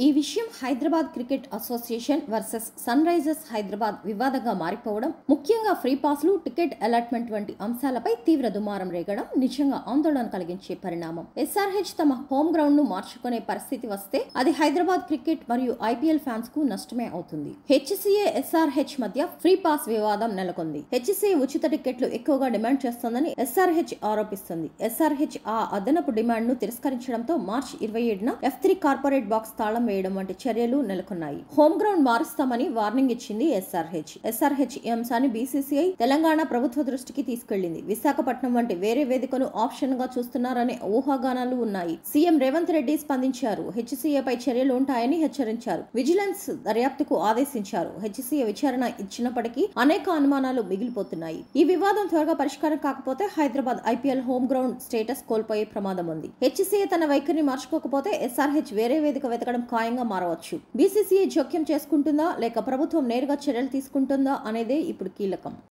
ఈ విషయం Hyderabad cricket association versus Sunrisers Hyderabad వివాదంగా మారిపోవడం, ముఖ్యంగా ఫ్రీ పాస్లు, టికెట్ అలాట్మెంట్ వంటి అంశాలపై తీవ్ర దుమారం రేగడం నిజంగా ఆందోళన కలిగించే పరిణామం. ఎస్ఆర్హెచ్ తమ హోమ్ గ్రౌండ్ ను మార్చుకునే పరిస్థితి వస్తే అది హైదరాబాద్ క్రికెట్ మరియు ఐపీఎల్ ఫ్యాన్స్ కు నష్టమే అవుతుంది. హెచ్సీఏ ఎస్ఆర్హెచ్ మధ్య ఫ్రీ పాస్ వివాదం నెలకొంది. హెచ్సీఏ ఉచిత టికెట్లు ఎక్కువగా డిమాండ్ చేస్తోందని ఎస్ఆర్హెచ్ ఆరోపిస్తుంది. ఎస్ఆర్హెచ్ ఆ అదనపు డిమాండ్ ను తిరస్కరించడంతో మార్చి 27న F3 కార్పొరేట్ బాక్స్ తాళం వేయడం వంటి చర్యలు నెలకొన్నాయి. హోమ్ గ్రౌండ్ మారుస్తామని వార్నింగ్ ఇచ్చింది ఎస్ఆర్హెచ్ ఈ అంశాన్ని బీసీసీఐ తెలంగాణ ప్రభుత్వ దృష్టికి తీసుకెళ్లింది. విశాఖపట్నం వంటి వేరే వేదికను ఆప్షన్ గా చూస్తున్నారనే ఊహాగానాలు ఉన్నాయి. సీఎం రేవంత్ రెడ్డి స్పందించారు. హెచ్సీఏపై చర్యలు ఉంటాయని హెచ్చరించారు. విజిలెన్స్ దర్యాప్తుకు ఆదేశించారు. హెచ్సీఏ విచారణ ఇచ్చినప్పటికీ అనేక అనుమానాలు మిగిలిపోతున్నాయి. ఈ వివాదం త్వరగా పరిష్కారం కాకపోతే Hyderabad IPL home ground status కోల్పోయే ప్రమాదం ఉంది. హెచ్సీఏ తన వైఖరిని మార్చుకోకపోతే ఎస్ఆర్హెచ్ వేరే వేదిక వెతకడం ఖాయంగా మారవచ్చు. బీసీసీఐ జోక్యం చేసుకుంటుందా లేక ప్రభుత్వం నేరుగా చర్యలు తీసుకుంటుందా అనేదే ఇప్పుడు కీలకం.